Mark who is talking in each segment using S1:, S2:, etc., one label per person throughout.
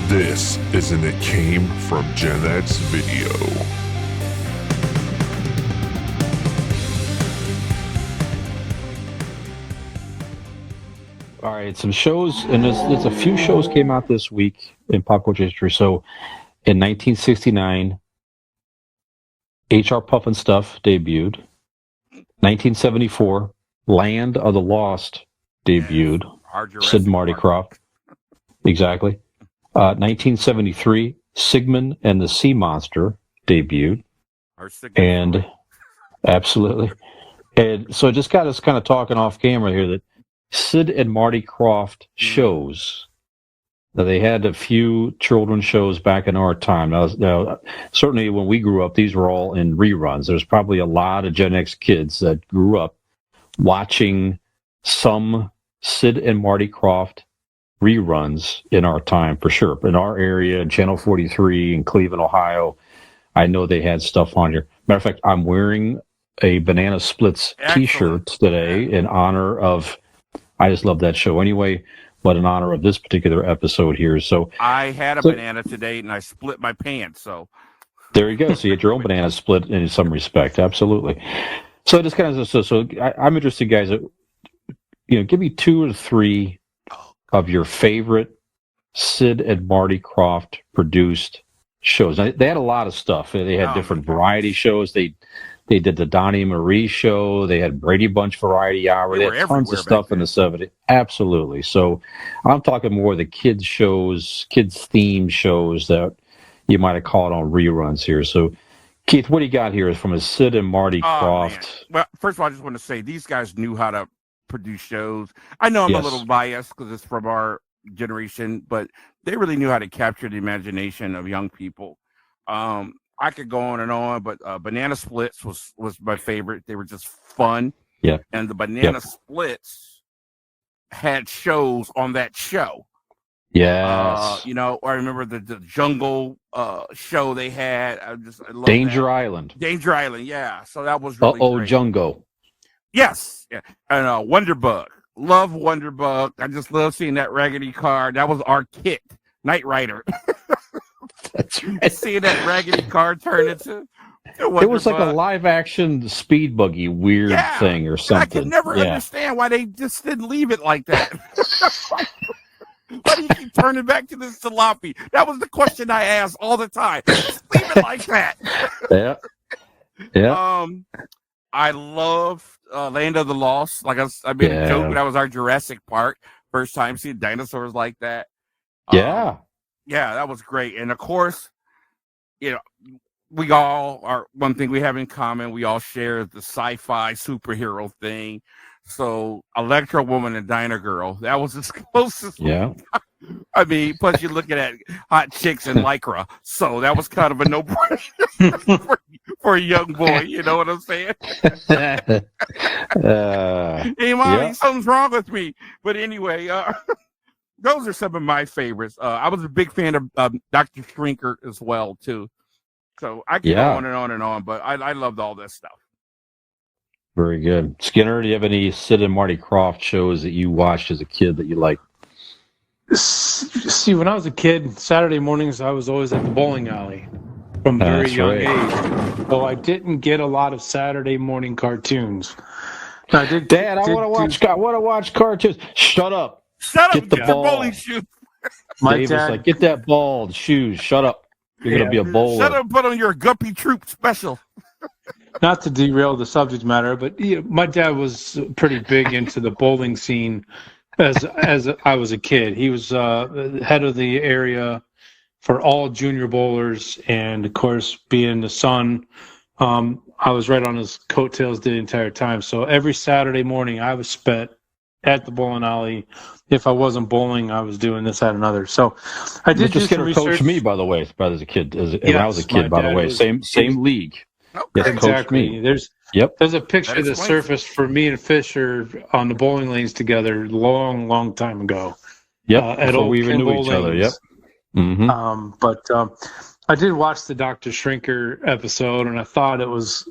S1: This is an It Came From GenX video.
S2: All right, some shows, and there's a few shows came out this week in pop culture history. So, in 1969, H.R. Puffin Stuff debuted. 1974, Land of the Lost debuted. Sid and Marty Krofft. Exactly. 1973, Sigmund and the Sea Monster debuted. And absolutely. And so it just got us kind of talking off camera here that Sid and Marty Krofft shows. Now, they had a few children's shows back in our time. Now, certainly when we grew up, these were all in reruns. There's probably a lot of Gen X kids that grew up watching some Sid and Marty Krofft reruns in our time, for sure. In our area, in Channel 43 in Cleveland, Ohio, I know they had stuff on here. Matter of fact, I'm wearing a Banana Splits T-shirt today in honor of, I just love that show anyway, but in honor of this particular episode here. So
S3: I had a banana today, and I split my pants, so.
S2: There you go. So you had your own banana split in some respect. Absolutely. So just kind of, so I'm interested, guys, give me 2 or 3 of your favorite Sid and Marty Krofft produced shows. Now, they had a lot of stuff. They had different variety shows. They did the Donnie and Marie show. They had Brady Bunch Variety Hour. They had tons of stuff in the 70s. Absolutely. So I'm talking more the kids shows, kids themed shows that you might have caught on reruns here. So Keith, what do you got here from a Sid and Marty Krofft?
S3: Man. Well, first of all, I just want to say these guys knew how to produce shows. I know I'm a little biased because it's from our generation, but they really knew how to capture the imagination of young people. I could go on, but Banana Splits was my favorite. They were just fun.
S2: Yeah.
S3: And the Banana Splits had shows on that show.
S2: Yes.
S3: I remember the jungle show they had. I love
S2: Danger Island.
S3: Danger Island, yeah. So that was really great.
S2: Jungo.
S3: Yes. Yeah. And Wonderbug. Love Wonderbug. I just love seeing that raggedy car. That was our kit, Knight Rider.
S2: That's right.
S3: Seeing that raggedy car turn into
S2: it was like a live action speed buggy weird thing or something.
S3: I could never understand why they just didn't leave it like that. Why do you keep turning back to this jalopy? That was the question I asked all the time. Just leave it like that.
S2: Yeah.
S3: I love Land of the Lost. Like I made a joke. That was our Jurassic Park. First time seeing dinosaurs like that.
S2: Yeah,
S3: that was great. And of course, we all are one thing we have in common. We all share the sci-fi superhero thing. So Electro Woman and Dino Girl, that was as closest.
S2: Yeah.
S3: I mean, plus you're looking at hot chicks in Lycra. So that was kind of a no-brainer for a young boy. You know what I'm saying? Hey, Mommy, something's wrong with me. But anyway, those are some of my favorites. I was a big fan of Dr. Shrinker as well, too. So I can go on and on, but I loved all this stuff.
S2: Very good. Skinner, do you have any Sid and Marty Krofft shows that you watched as a kid that you liked?
S4: See, when I was a kid, Saturday mornings, I was always at the bowling alley from a very young age. So I didn't get a lot of Saturday morning cartoons. I did.
S2: Dad, I want to watch cartoons. Shut up.
S3: Shut
S2: get
S3: up.
S2: The
S3: get
S2: ball.
S3: The bowling shoe.
S2: Dave was like, get that ball, shoes. Shut up. You're going to be a bowler.
S3: Shut up and put on your Guppy Troop special.
S4: Not to derail the subject matter, but my dad was pretty big into the bowling scene as I was a kid. He was head of the area for all junior bowlers, and of course, being the son, I was right on his coattails the entire time. So every Saturday morning, I was spent at the bowling alley. If I wasn't bowling, I was doing this, that, and another. So I did
S2: just get a coach me, by the way, as a kid. When I was a kid, by the way, same league.
S3: Okay.
S4: Exactly. There's a picture that
S3: explains
S4: surfaced for me and Fisher on the bowling lanes together long time ago.
S2: Yep.
S4: At
S2: Before
S4: old
S2: we even
S4: Kim
S2: knew each other. Yep.
S4: Lanes.
S2: Mm-hmm.
S4: But I did watch the Dr. Shrinker episode, and I thought it was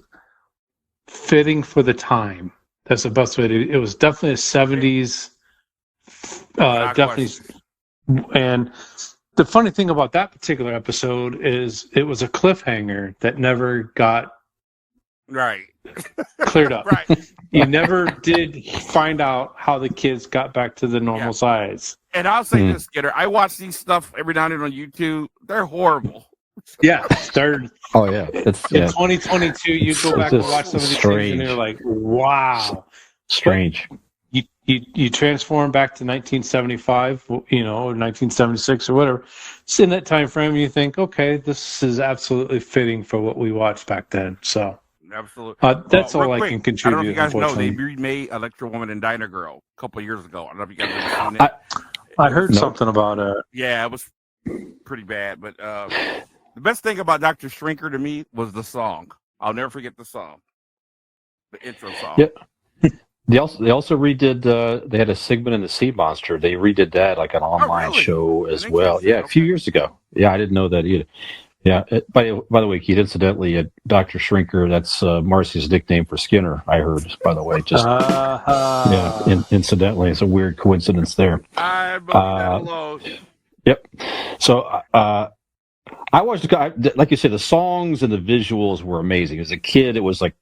S4: fitting for the time. That's the best way to. It was definitely a 70s. Definitely. And the funny thing about that particular episode is it was a cliffhanger that never got cleared up.
S3: Right.
S4: You never did find out how the kids got back to the normal size.
S3: And I'll say this, Kidder. I watch these stuff every now and then on YouTube. They're horrible.
S4: Yeah, they're.
S2: Oh yeah, it's
S4: in 2022. You go back and watch some of these things, and you're like, "Wow,
S2: strange."
S4: You transform back to 1975, or 1976 or whatever. It's in that time frame. You think, okay, this is absolutely fitting for what we watched back then. So
S3: absolutely,
S4: that's all I can contribute.
S3: I don't know if you guys know they remade Electro Woman and Diner Girl a couple of years ago. I don't know if you guys ever seen it.
S4: I heard something about it.
S3: Yeah, it was pretty bad, but the best thing about Dr. Shrinker to me was the song. I'll never forget the song, the intro song.
S2: Yeah. They also redid. They had a Sigmund and the Sea Monster. They redid that like an online show as well. Yeah, a few years ago. Yeah, I didn't know that either. Yeah. By the way, Keith, incidentally, Dr. Shrinker. That's Marcy's nickname for Skinner. I heard. By the way, just incidentally, it's a weird coincidence there.
S3: I believe that alone.
S2: Yep. So I watched, like you said, the songs and the visuals were amazing. As a kid, it was like,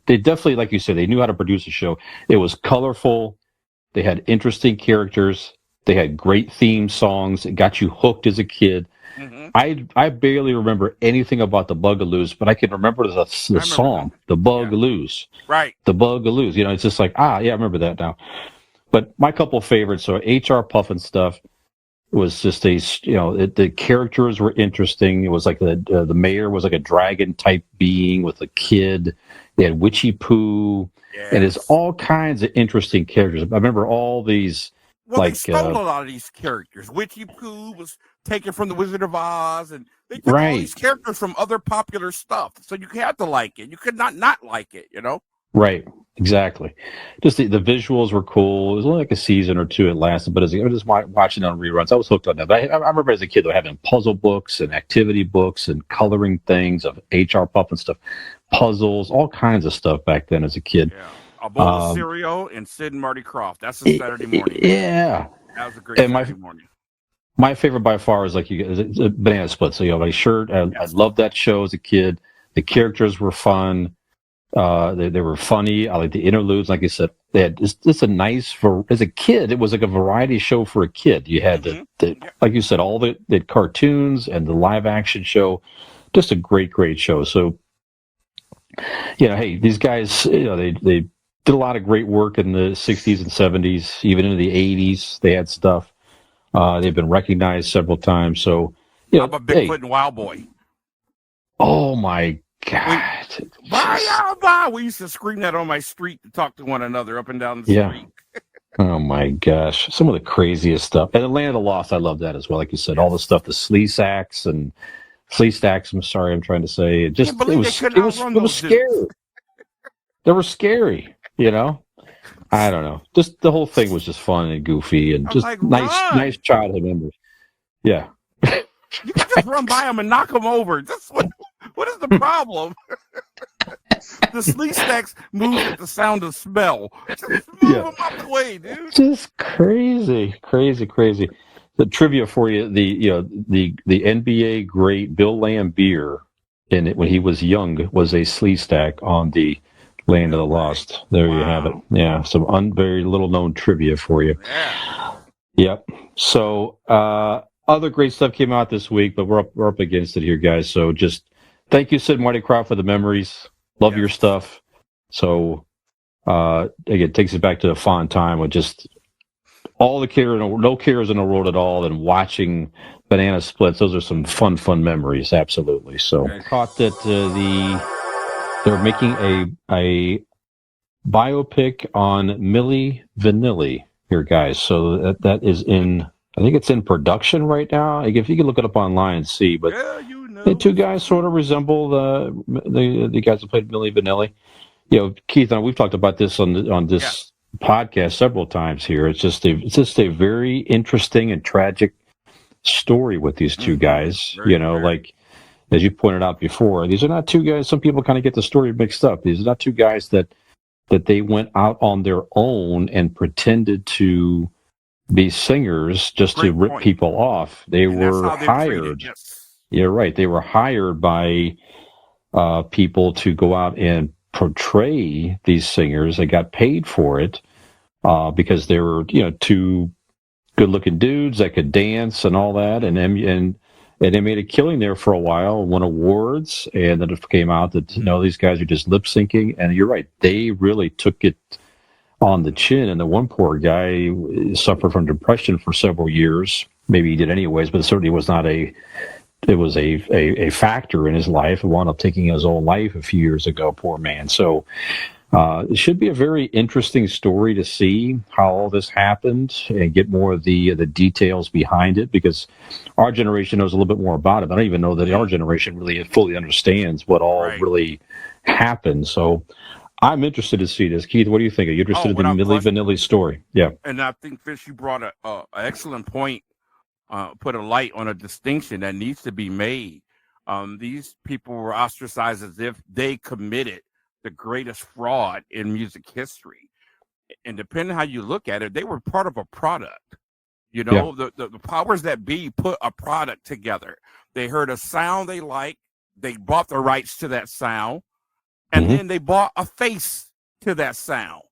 S2: they definitely, like you said, they knew how to produce a show. It was colorful. They had interesting characters. They had great theme songs. It got you hooked as a kid. Mm-hmm. I barely remember anything about the Bugaloos, but I can remember the song, the Bugaloos.
S3: Yeah. Right.
S2: The Bugaloos. It's just like, I remember that now. But my couple of favorites are H.R. Puffin stuff. It was just the characters were interesting. It was like the mayor was like a dragon type being with a kid. They had Witchy Poo, and it's all kinds of interesting characters. I remember all these.
S3: Well, they stole a lot of these characters. Witchy Poo was taken from the Wizard of Oz, and they took all these characters from other popular stuff. So you had to like it. You could not like it.
S2: Right. Exactly. Just the visuals were cool. It was only like a season or two it lasted, but as I was just watching on reruns, I was hooked on that. But I remember as a kid, though, having puzzle books and activity books and coloring things of H.R. Puffin stuff, puzzles, all kinds of stuff back then as a kid.
S3: Yeah. A bowl of cereal and Sid and Marty Krofft. That's a Saturday morning.
S2: Yeah.
S3: That was a great Saturday morning.
S2: My favorite by far is Banana Split. So, my shirt, I loved that show as a kid. The characters were fun. They were funny. I like the interludes. Like I said, they had just a nice as a kid. It was like a variety show for a kid. You had like you said, all the cartoons and the live action show. Just a great show. So, hey, these guys, they did a lot of great work in the 60s and 70s, even into the 80s. They had stuff. They've been recognized several times. So,
S3: how about Bigfoot and Wild Boy?
S2: Oh my God.
S3: Bye. We used to scream that on my street to talk to one another up and down the street.
S2: Oh my gosh. Some of the craziest stuff. And the Land of the Lost, I love that as well. Like you said, all the stuff, the Flea Stacks, I'm sorry, I'm trying to say. It was scary. They were scary, I don't know. Just the whole thing was just fun and goofy and just nice childhood memories. Yeah.
S3: You can just run by them and knock them over. What is the problem? The Flea Stacks move at the sound of smell. Just move them out the way, dude.
S2: Just crazy. The trivia for you: the NBA great Bill Laimbeer, when he was young, was a Flea Stack on the Land of the Lost. There you have it. Yeah, some very little known trivia for you.
S3: Yeah.
S2: Yep. So other great stuff came out this week, but we're up against it here, guys. So just thank you, Sid and Marty Krofft, for the memories. Love your stuff. So again, it takes us back to a fond time with just all the no cares in the world at all, and watching Banana Splits. Those are some fun memories. Absolutely. So caught that they're making a biopic on Milli Vanilli here, guys. So that is I think it's in production right now. If you can look it up online and see, but The two guys sort of resemble the guys that played Milli Vanilli. You know, Keith, and we've talked about this on this podcast several times here. It's just a very interesting and tragic story with these two guys.
S3: Very,
S2: like as you pointed out before, these are not two guys. Some people kind of get the story mixed up. These are not two guys that they went out on their own and pretended to be singers just to rip people off. They were hired.
S3: Yes.
S2: You're right. They were hired by people to go out and portray these singers. They got paid for it because they were, two good-looking dudes that could dance and all that, and they made a killing there for a while, won awards, and then it came out that these guys are just lip syncing. And you're right, they really took it on the chin. And the one poor guy suffered from depression for several years. Maybe he did anyways, but it certainly was not a factor in his life. He wound up taking his own life a few years ago, poor man. So it should be a very interesting story to see how all this happened and get more of the details behind it, because our generation knows a little bit more about it. I don't even know that our generation really fully understands what all really happened. So I'm interested to see this. Keith, what do you think? Are you interested in the Milli Vanilli story? Yeah.
S3: And I think, Fish, you brought an excellent point. Put a light on a distinction that needs to be made. These people were ostracized as if they committed the greatest fraud in music history. And depending on how you look at it, they were part of a product. The powers that be put a product together. They heard a sound they liked. They bought the rights to that sound. And then they bought a face to that sound.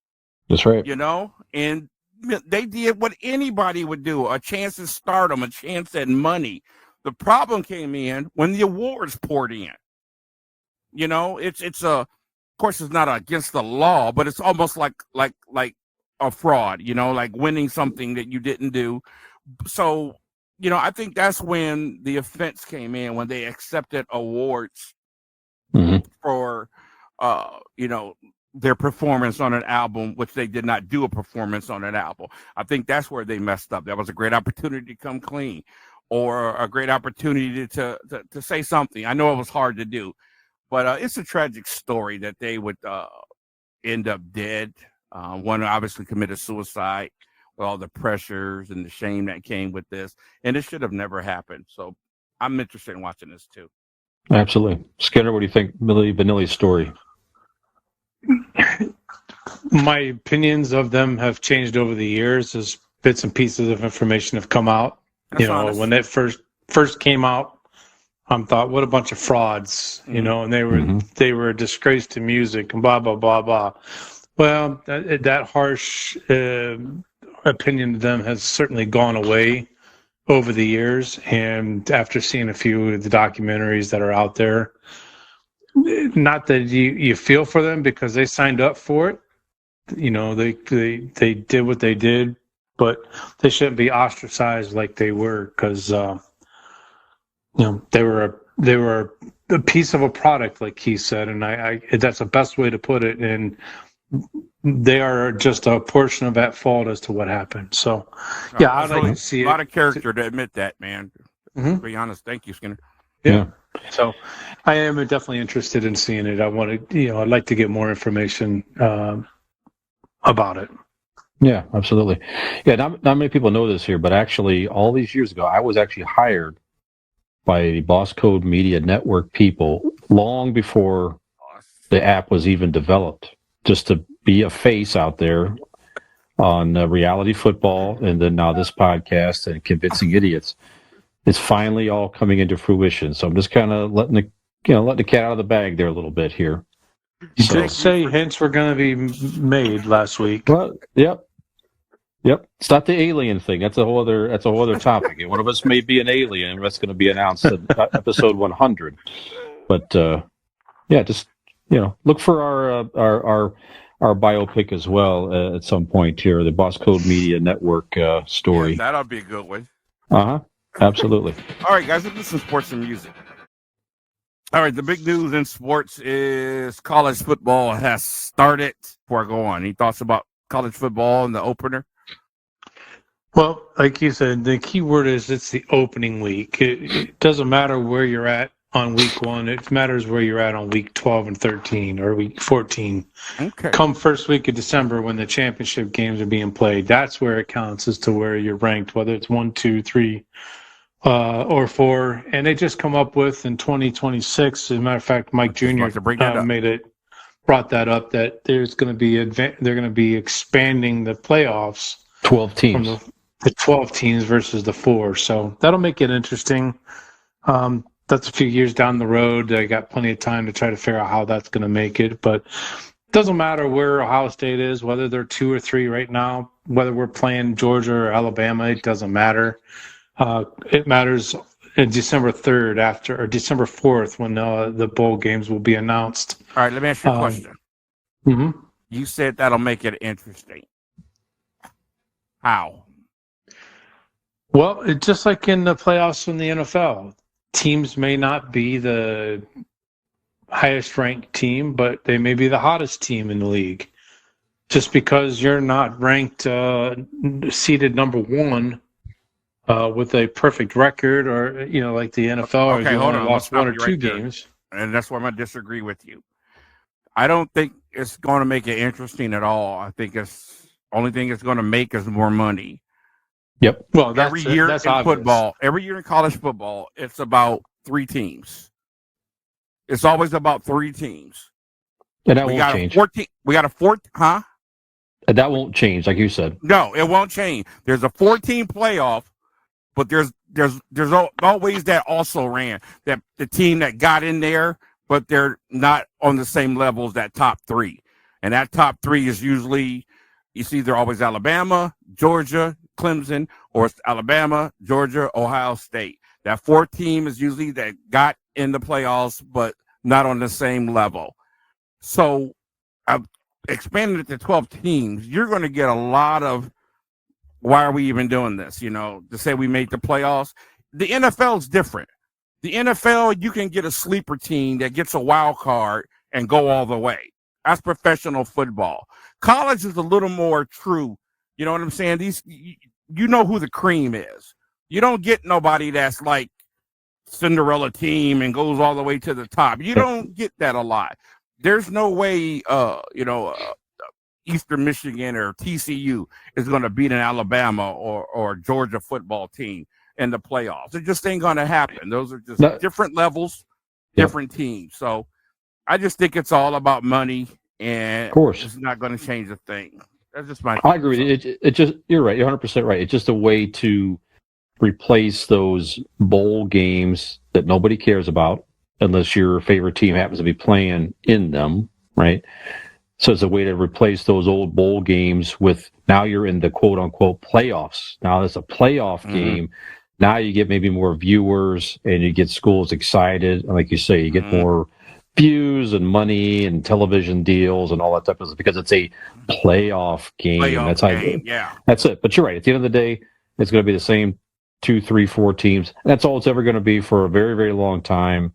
S2: That's right.
S3: And they did what anybody would do, a chance at stardom, a chance at money. The problem came in when the awards poured in. It's of course, it's not against the law, but it's almost like a fraud, like winning something that you didn't do. So, I think that's when the offense came in, when they accepted awards for, their performance on an album, which they did not do a performance on an album. I think that's where they messed up. That was a great opportunity to come clean, or a great opportunity to say something. I know it was hard to do, but it's a tragic story that they would end up dead. One obviously committed suicide with all the pressures and the shame that came with this, and it should have never happened. So I'm interested in watching this too.
S2: Absolutely. Skinner, what do you think? Milli Vanilli's story?
S4: My opinions of them have changed over the years as bits and pieces of information have come out. That's honest. When it first came out, I thought, what a bunch of frauds, and they were a disgrace to music and blah blah blah blah. Well, that harsh opinion of them has certainly gone away over the years, and after seeing a few of the documentaries that are out there, not that you feel for them because they signed up for it. They did what they did, but they shouldn't be ostracized like they were, because they were a piece of a product, like he said, and I that's the best way to put it. And they are just a portion of that fault as to what happened. So, yeah, I'd like to see
S3: a lot of character to admit that, man. To be honest, thank you, Skinner.
S2: Yeah.
S4: So, I am definitely interested in seeing it. I want to, I'd like to get more information about it.
S2: Yeah, absolutely. Yeah, not many people know this here, but actually, all these years ago, I was actually hired by the B.O.S. Code Media Network people long before the app was even developed, just to be a face out there on reality football, and then now this podcast and Convincing Idiots. It's finally all coming into fruition. So I'm just kind of letting the cat out of the bag there a little bit here.
S4: You did say hints were going to be made last week.
S2: Well, yep. It's not the alien thing. That's a whole other topic. One of us may be an alien. That's going to be announced in episode 100. But just look for our biopic as well at some point here. The B.O.S. Code Media Network story.
S3: Yeah, that'll be a good one.
S2: Absolutely.
S3: All right, guys, let's do some sports and music. All right, the big news in sports is college football has started. Before I go on, any thoughts about college football and the opener?
S4: Well, like you said, the key word is it's the opening week. It doesn't matter where you're at on week 1. It matters where you're at on week 12 and 13 or week 14.
S3: Okay.
S4: Come first week of December when the championship games are being played, that's where it counts as to where you're ranked, whether it's 1, 2, 3, or 4. And they just come up with in 2026. As a matter of fact, Mike Jr. brought that up that there's going to be they're going to be expanding the playoffs.
S2: 12 teams.
S4: From the 12 teams versus the 4. So that'll make it interesting. That's a few years down the road. I got plenty of time to try to figure out how that's going to make it. But it doesn't matter where Ohio State is, whether they're 2 or 3 right now, whether we're playing Georgia or Alabama, it doesn't matter. It matters in December 3rd or December 4th when the bowl games will be announced.
S3: All right, let me ask you a question.
S4: Mm-hmm.
S3: You said that'll make it interesting. How?
S4: Well, it's just like in the playoffs in the NFL. Teams may not be the highest ranked team, but they may be the hottest team in the league. Just because you're not ranked seeded number 1 with a perfect record, or like the NFL,
S3: okay,
S4: or you
S3: hold
S4: only
S3: on,
S4: lost 1 or 2
S3: right there.
S4: games.
S3: And that's where I'm going to disagree with you. I don't think it's going to make it interesting at all. I think it's only thing it's going to make is more money.
S2: Yep.
S3: Well, every year in football, every year in college football, it's about 3 teams. It's always about 3 teams.
S2: And that won't change.
S3: We got a 4, huh?
S2: And that won't change, like you said.
S3: No, it won't change. There's a 14 playoff, but there's always that also ran that the team that got in there, but they're not on the same level as that top 3. And that top 3 is usually, you see, they're always Alabama, Georgia, Clemson, or it's Alabama, Georgia, Ohio State. That 4th team is usually that got in the playoffs, but not on the same level. So I've expanded it to 12 teams. You're going to get a lot of, why are we even doing this? To say we made the playoffs. The NFL is different. The NFL, you can get a sleeper team that gets a wild card and go all the way. That's professional football. College is a little more true. You know what I'm saying? You know who the cream is. You don't get nobody that's like Cinderella team and goes all the way to the top. You don't get that a lot. There's no way, Eastern Michigan or TCU is going to beat an Alabama or Georgia football team in the playoffs. It just ain't going to happen. Those are just different levels, different teams. So I just think it's all about money, and of course, it's not going to change a thing. That's just my.
S2: I agree. It just, you're right. You're 100% right. It's just a way to replace those bowl games that nobody cares about, unless your favorite team happens to be playing in them, right? So it's a way to replace those old bowl games with, now you're in the quote-unquote playoffs. Now it's a playoff game. Now you get maybe more viewers, and you get schools excited. And like you say, you get more views and money and television deals and all that type of stuff, because it's a playoff game. That's it. But you're right. At the end of the day, it's going to be the same 2, 3, 4 teams. And that's all it's ever going to be for a very, very long time,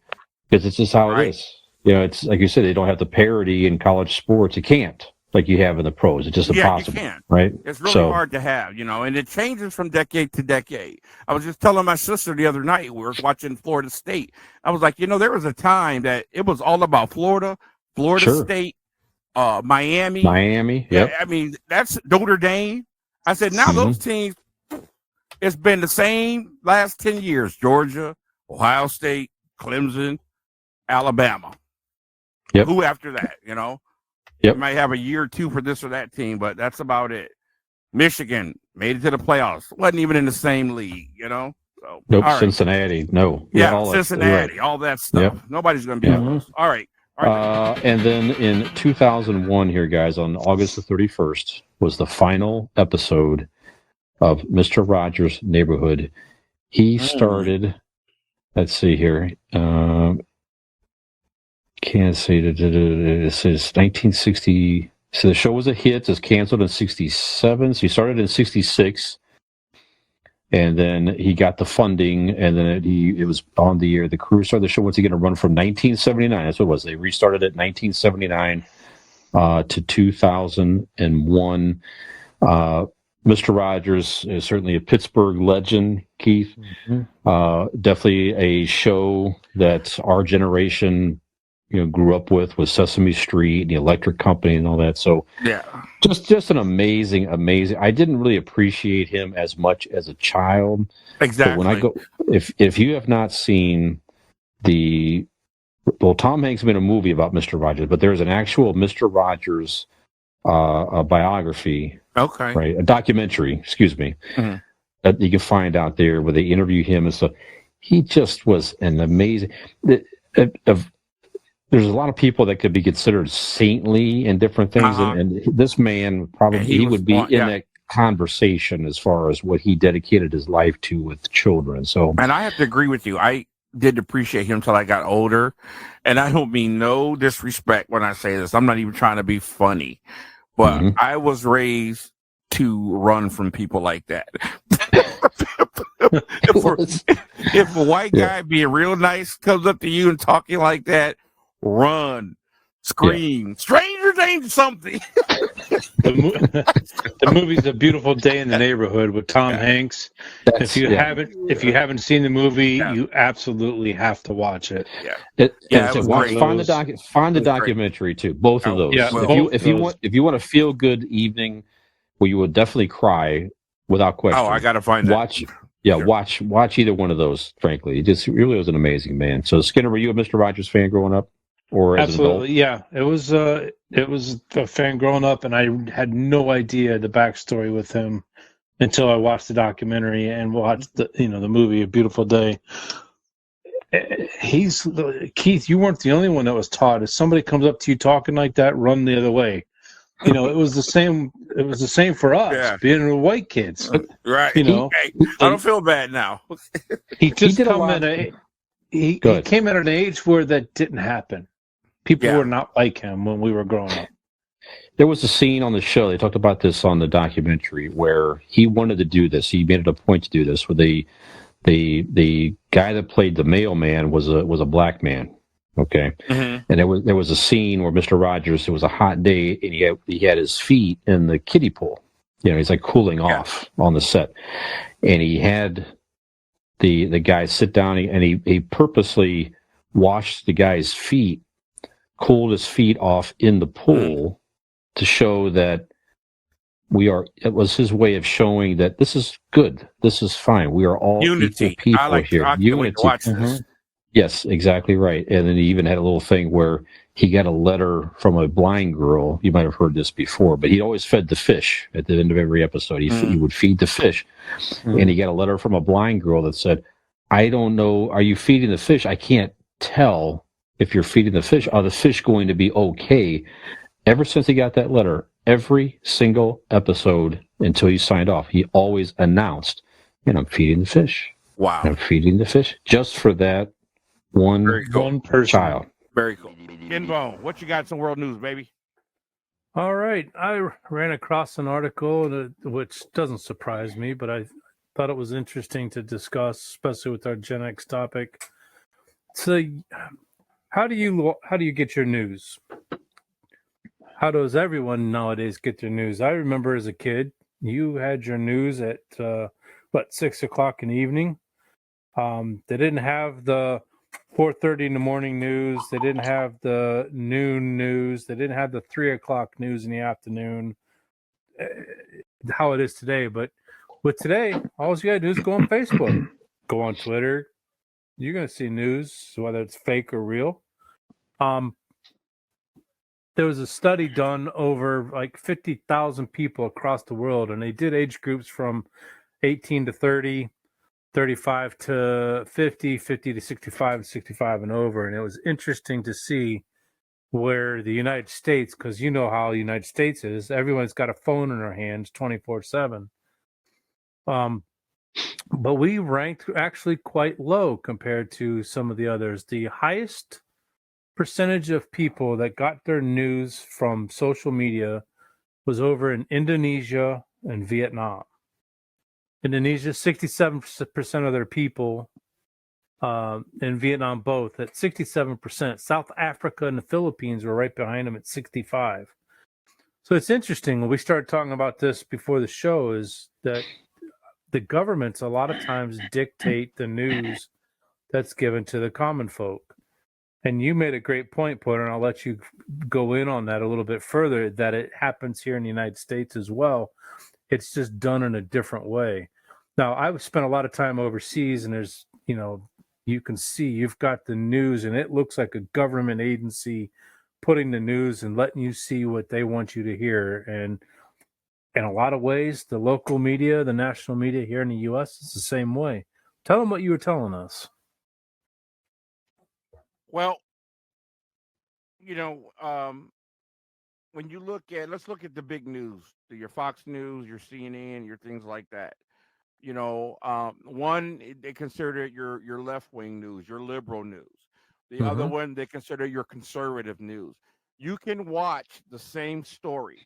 S2: because it's just how it is. It's like you said, they don't have the parity in college sports. You can't, like you have in the pros. It's just impossible.
S3: You can't.
S2: Right?
S3: It's really hard to have, and it changes from decade to decade. I was just telling my sister the other night, we were watching Florida State. I was like, there was a time that it was all about Florida State, Miami.
S2: Yep.
S3: I mean, that's Notre Dame. I said, now those teams, it's been the same last 10 years. Georgia, Ohio State, Clemson, Alabama.
S2: Yep.
S3: Who after that, Yep. You might have a year or 2 for this or that team, but that's about it. Michigan made it to the playoffs. Wasn't even in the same league, So,
S2: nope. Cincinnati. No.
S3: Cincinnati. All that stuff. Yep. Nobody's going to be able to. All right.
S2: And then in 2001 here, guys, on August the 31st, was the final episode of Mr. Rogers' Neighborhood. He started, let's see here, can't say it says 1960. So the show was a hit. It's canceled in 67. So he started in 66, and then he got the funding, and then it was on the air. The crew started the show once again to run from 1979. That's what it was. They restarted it 1979 to 2001. Mr. Rogers is certainly a Pittsburgh legend, Keith. Definitely a show that our generation, grew up with Sesame Street and the Electric Company and all that. So
S3: Yeah.
S2: just an amazing. I didn't really appreciate him as much as a child.
S3: Exactly.
S2: But when I go, if you have not seen Tom Hanks made a movie about Mr. Rogers, but there's an actual Mr. Rogers a biography.
S3: Okay.
S2: Right. A documentary, excuse me, that you can find out there where they interview him and stuff. He just was an amazing. There's a lot of people that could be considered saintly in different things, and this man probably he would be in that conversation as far as what he dedicated his life to with children. So,
S3: and I have to agree with you. I did appreciate him till I got older, and I don't mean no disrespect when I say this. I'm not even trying to be funny, but I was raised to run from people like that. if a white guy being real nice comes up to you and talking like that, run, scream, stranger danger, something.
S4: The movie's A Beautiful Day in the Neighborhood with Tom Hanks. If you haven't seen the movie, you absolutely have to watch it.
S2: Find the documentary too. Both of those.
S4: Yeah,
S2: if you want a feel good evening where you will definitely cry without question.
S3: Oh, I gotta find
S2: that. Watch either one of those. Frankly, it really was an amazing man. So Skinner, were you a Mr. Rogers fan growing up? Or as
S4: absolutely, an adult? It was a fan growing up, and I had no idea the backstory with him until I watched the documentary and watched the movie A Beautiful Day. Keith, you weren't the only one that was taught. If somebody comes up to you talking like that, run the other way. It was the same. It was the same for us being the white kids,
S3: right? I don't feel bad now.
S4: He came at an age where that didn't happen. People were not like him when we were growing up.
S2: There was a scene on the show. They talked about this on the documentary where he wanted to do this. He made it a point to do this. Where the guy that played the mailman was a black man. Okay, and there was a scene where Mr. Rogers. It was a hot day, and he had his feet in the kiddie pool. He's like cooling off on the set, and he had the guy sit down, and he purposely washed the guy's feet, cooled his feet off in the pool to show that it was his way of showing that this is good, this is fine, we are all equal people here. Unity.
S3: Watch this.
S2: Yes, exactly right. And then he even had a little thing where he got a letter from a blind girl. You might have heard this before, but he always fed the fish at the end of every episode. He would feed the fish. And he got a letter from a blind girl that said, I don't know, are you feeding the fish? I can't tell if you're feeding the fish. Are the fish going to be okay? Ever since he got that letter, every single episode until he signed off, he always announced, I'm feeding the fish.
S3: Wow.
S2: I'm feeding the fish just for that one person. Child.
S3: Very cool. Kinbone, what you got in world news, baby?
S5: All right. I ran across an article which doesn't surprise me, but I thought it was interesting to discuss, especially with our Gen X topic. So, how do you get your news? How does everyone nowadays get their news? I remember as a kid, you had your news at 6 o'clock in the evening. They didn't have the 4:30 in the morning news. They didn't have the noon news. They didn't have the 3 o'clock news in the afternoon. How it is today, but with today, all you gotta do is go on Facebook, go on Twitter. You're gonna see news, whether it's fake or real. There was a study done over like 50,000 people across the world, and they did age groups from 18 to 30. 35 to 50, 50 to 65, and 65 and over. And it was interesting to see where the United States, because you know how the United States is, everyone's got a phone in their hands 24/7. But we ranked actually quite low compared to some of the others. The highest percentage of people that got their news from social media was over in Indonesia and Vietnam. Indonesia, 67% of their people, in Vietnam both at 67%. South Africa and the Philippines were right behind them at 65%. So it's interesting when we started talking about this before the show is that the governments a lot of times dictate the news that's given to the common folk. And you made a great point, Porter, and I'll let you go in on that a little bit further, that it happens here in the United States as well. It's just done in a different way. Now, I've spent a lot of time overseas, and there's, you can see you've got the news, and it looks like a government agency putting the news and letting you see what they want you to hear. And in a lot of ways, the local media, the national media here in the U.S. is the same way. Tell them what you were telling us.
S3: Well, when you let's look at the big news, your Fox News, your CNN, your things like that. One, they consider it your left wing news, your liberal news. The other one, they consider your conservative news. You can watch the same story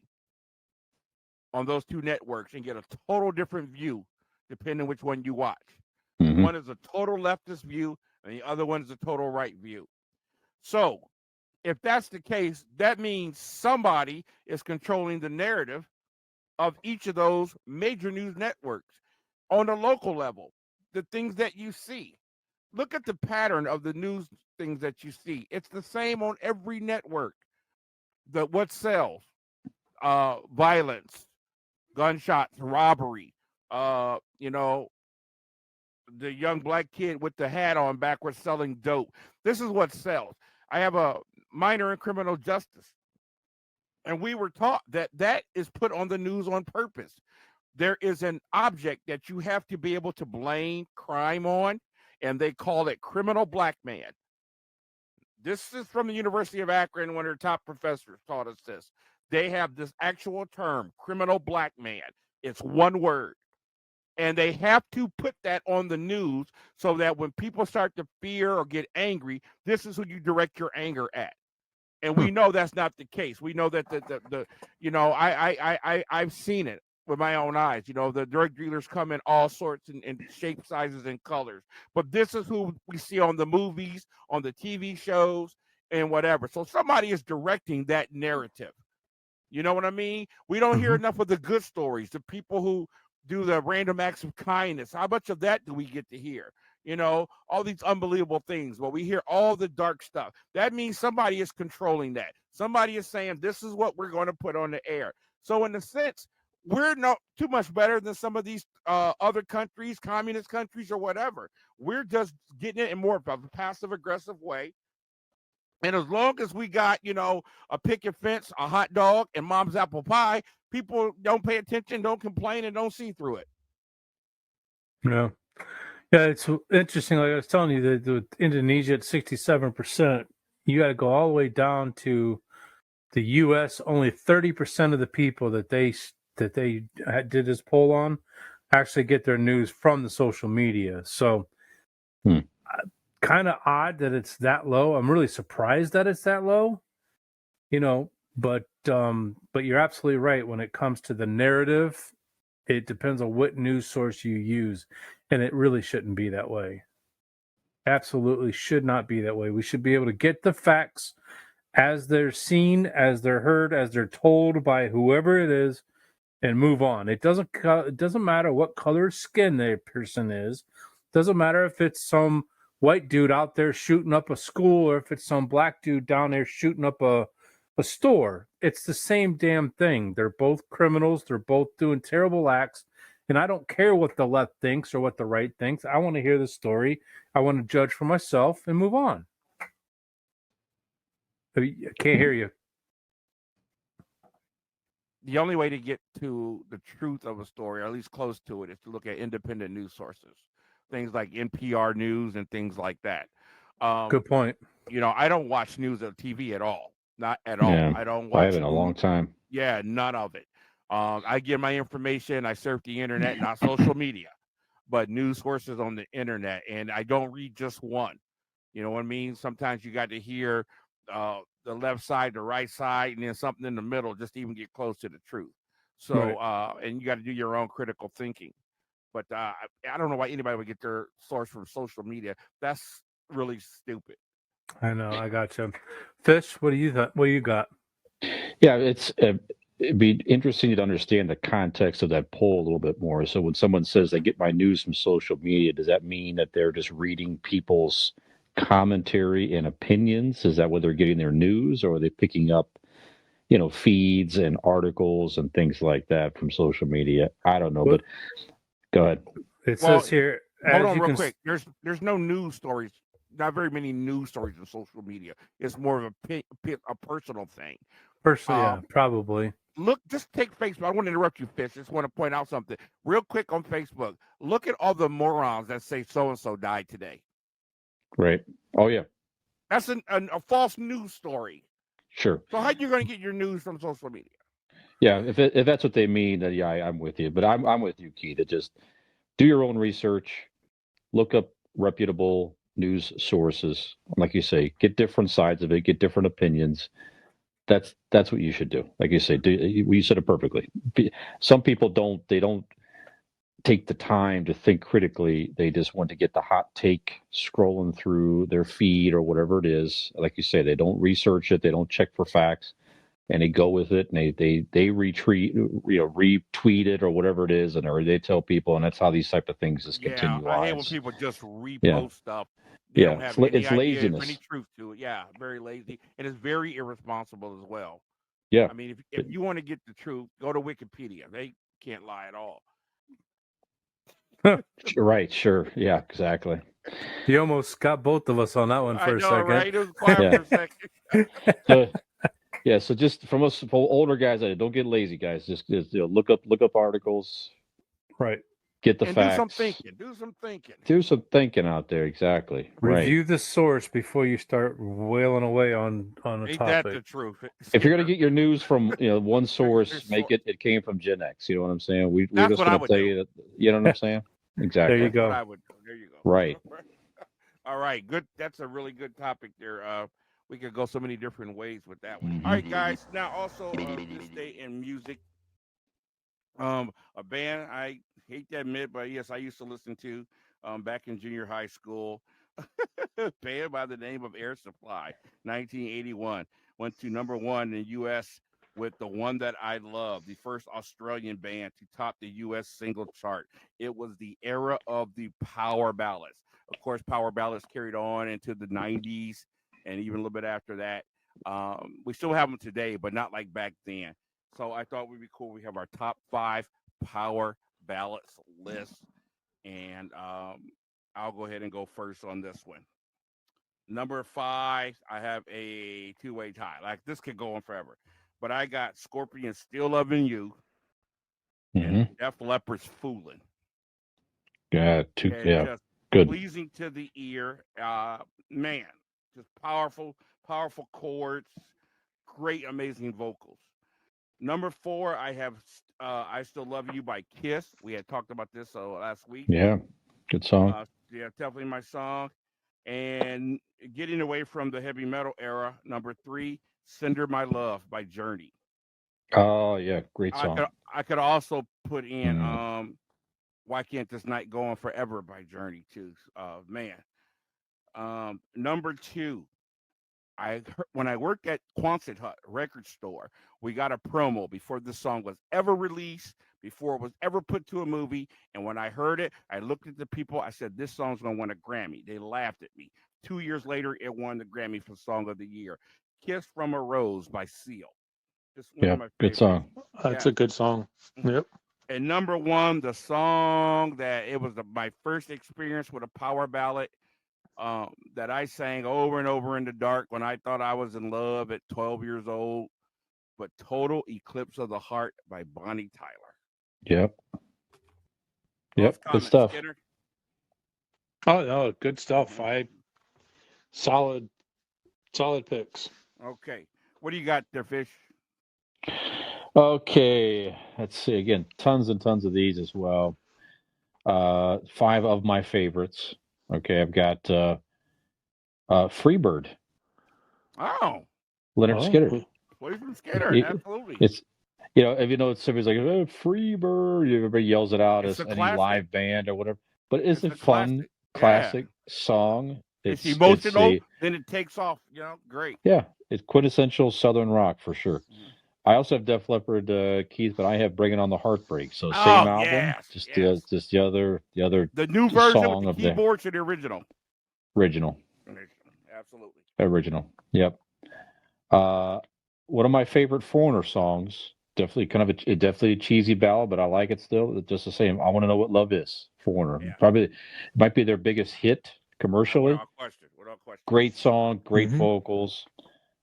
S3: on those two networks and get a total different view depending which one you watch. One is a total leftist view, and the other one is a total right view. So, if that's the case, that means somebody is controlling the narrative of each of those major news networks on a local level. The things that you see. Look at the pattern of the news things that you see. It's the same on every network. What sells? Violence, gunshots, robbery, the young black kid with the hat on backwards selling dope. This is what sells. I have a minor in criminal justice, and we were taught that is put on the news on purpose. There is an object that you have to be able to blame crime on, and they call it criminal black man. This is from the University of Akron. One of their top professors taught us this. They have this actual term, criminal black man. It's one word. And they have to put that on the news so that when people start to fear or get angry, this is who you direct your anger at. And we know that's not the case. We know that I've seen it with my own eyes. The drug dealers come in all sorts and shape, sizes, and colors. But this is who we see on the movies, on the TV shows, and whatever. So somebody is directing that narrative. You know what I mean? We don't hear enough of the good stories, the people who do the random acts of kindness. How much of that do we get to hear? All these unbelievable things. Well, we hear all the dark stuff. That means somebody is controlling that. Somebody is saying, this is what we're going to put on the air. So in a sense, we're not too much better than some of these other countries, communist countries or whatever. We're just getting it in more of a passive aggressive way. And as long as we got, a picket fence, a hot dog, and mom's apple pie, people don't pay attention, don't complain, and don't see through it.
S5: Yeah. Yeah, it's interesting. Like I was telling you, that with Indonesia at 67%, you got to go all the way down to the U.S. Only 30% of the people that they did this poll on actually get their news from the social media. So, kind of odd that it's that low. I'm really surprised that it's that low. But you're absolutely right. When it comes to the narrative, it depends on what news source you use, and it really shouldn't be that way. Absolutely should not be that way. We should be able to get the facts as they're seen, as they're heard, as they're told by whoever it is, and move on. It doesn't matter what color skin the person is. It doesn't matter if it's some white dude out there shooting up a school or if it's some black dude down there shooting up a store. It's the same damn thing. They're both criminals. They're both doing terrible acts. And I don't care what the left thinks or what the right thinks. I want to hear the story. I want to judge for myself and move on. I can't hear you.
S3: The only way to get to the truth of a story, or at least close to it, is to look at independent news sources. Things like NPR News and things like that.
S5: Good point.
S3: I don't watch news on TV at all. Not at all.
S2: Yeah,
S3: I don't watch.
S2: I haven't in a long time.
S3: Yeah, none of it. I get my information. I surf the internet, not social media, but news sources on the internet. And I don't read just one. You know what I mean? Sometimes you got to hear the left side, the right side, and then something in the middle just to even get close to the truth. So, right. And you got to do your own critical thinking. But I don't know why anybody would get their source from social media. That's really stupid.
S5: I know. I got you. Fish, what do you got?
S2: Yeah, it's it'd be interesting to understand the context of that poll a little bit more. So when someone says they get my news from social media, does that mean that they're just reading people's commentary and opinions? Is that where they're getting their news, or are they picking up, feeds and articles and things like that from social media? I don't know, but go ahead.
S5: It says here.
S3: Hold on, real quick. There's no news stories. Not very many news stories on social media. It's more of a personal thing.
S5: Personally, yeah, probably.
S3: Look, just take Facebook. I want to interrupt you, Fish. Just want to point out something real quick on Facebook. Look at all the morons that say so and so died today.
S2: Right. Oh yeah.
S3: That's a false news story.
S2: Sure.
S3: So how are you going to get your news from social media?
S2: Yeah, if that's what they mean, then yeah, I'm with you. But I'm with you, Keith. Just do your own research, look up reputable news sources. Like you say, get different sides of it, get different opinions. That's what you should do. Like you say, you said it perfectly. Some people don't take the time to think critically. They just want to get the hot take scrolling through their feed or whatever it is. Like you say, they don't research it, they don't check for facts, and they go with it, and they retweet it or whatever it is, or they tell people, and that's how these type of things just continue.
S3: I hate when people just repost stuff. They don't have
S2: it's laziness.
S3: Any truth to it. Yeah, very lazy, and it's very irresponsible as well.
S2: Yeah,
S3: I mean, if you want to get the truth, go to Wikipedia. They can't lie at all.
S2: Right, sure. Yeah, exactly.
S5: You almost got both of us on that one for a second.
S3: Right? It was quiet for a second.
S2: So just from us older guys, don't get lazy, guys. Just look up articles.
S5: Right.
S2: Get the facts.
S3: Do some thinking
S2: out there. Exactly.
S5: Review the source before you start wailing away on a
S3: topic.
S5: Ain't
S3: that the truth?
S2: If you're gonna get your news from one source, make it came from GenX. You know what I'm saying? We're just gonna tell you that. You know what I'm saying? Exactly.
S5: There you go.
S3: There you go.
S2: Right.
S3: All right. Good. That's a really good topic there. We could go so many different ways with that one. All right, guys. Now also to stay in music. A band I hate to admit, but yes, I used to listen to back in junior high school. Band by the name of Air Supply, 1981, went to #1 in the U.S. with The One That I Love, the first Australian band to top the U.S. single chart. It was the era of the power ballads. Of course, power ballads carried on into the 90s and even a little bit after that. We still have them today, but not like back then. So I thought it would be cool. We have our top 5 power ballads list. And I'll go ahead and go first on this one. Number 5, I have a 2-way tie. Like, this could go on forever. But I got Scorpion Still Loving You and Def Leppard's Foolin'.
S2: Yeah,
S3: just
S2: good.
S3: Pleasing to the ear. Man, just powerful chords, great, amazing vocals. Number 4, I have I Still Love You by Kiss. We had talked about this last week.
S2: Yeah, good song.
S3: Definitely my song. And getting away from the heavy metal era, number 3, Cinder My Love by Journey.
S2: Oh, yeah, great song.
S3: I could also put in Why Can't This Night Go On Forever by Journey, too. Number 2, when I worked at Quonset Hut record store, we got a promo before this song was ever released, before it was ever put to a movie. And when I heard it, I looked at the people. I said, this song's going to win a Grammy. They laughed at me. 2 years later, it won the Grammy for Song of the Year. Kiss from a Rose by Seal. Just one of my
S2: good song.
S4: That's a good song. Yep.
S3: And number 1, the song that it was my first experience with a power ballad. That I sang over and over in the dark when I thought I was in love at 12 years old, but Total Eclipse of the Heart by Bonnie Tyler.
S2: Yep, good stuff.
S3: Skinner?
S4: Oh, no, good stuff. Solid picks.
S3: Okay. What do you got there, Fish?
S2: Okay, let's see. Again, tons and tons of these as well. 5 of my favorites. Okay, I've got Freebird.
S3: Oh.
S2: Leonard Skinner.
S3: Play from Skinner, absolutely.
S2: It's if you know, somebody's like, Freebird, everybody yells it out as any live band or whatever. But it's a fun, classic song.
S3: It's emotional, then it takes off, great.
S2: Yeah, it's quintessential Southern rock for sure. I also have Def Leppard, Keith, but I have Bringing On the Heartbreak. So same
S3: Oh,
S2: album,
S3: yes,
S2: just
S3: yes.
S2: the other
S3: The new version
S2: song
S3: with
S2: of
S3: the
S2: the
S3: keyboards to the original.
S2: original.
S3: Absolutely.
S2: Original. Yep. One of my favorite Foreigner songs. Definitely kind of definitely a cheesy ballad, but I like it still. Just the same. I Want to Know What Love Is. Foreigner.
S3: Yeah.
S2: Probably it might be their biggest hit commercially.
S3: Without question.
S2: Great song, great vocals.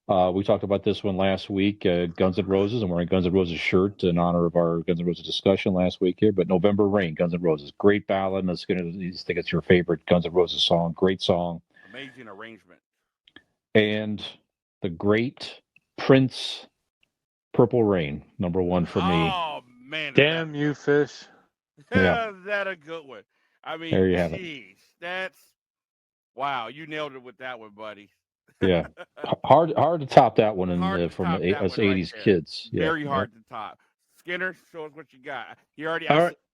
S2: We talked about this one last week, Guns N' Roses. I'm wearing Guns N' Roses shirt in honor of our Guns N' Roses discussion last week here. But November Rain, Guns N' Roses, great ballad. And you think it's your favorite Guns N' Roses song. Great song.
S3: Amazing arrangement.
S2: And the great Prince, Purple Rain, number one for me.
S3: Oh man!
S4: Damn you, Fish.
S2: Yeah,
S3: is that a good one? I mean,
S2: there you have
S3: geez, that's wow! You nailed it with that one, buddy.
S2: Yeah, hard to top that one from
S3: top that
S2: us
S3: one right
S2: '80s
S3: there.
S2: kids.
S3: Very
S2: Yeah,
S3: hard to top. Skinner, show us what you got.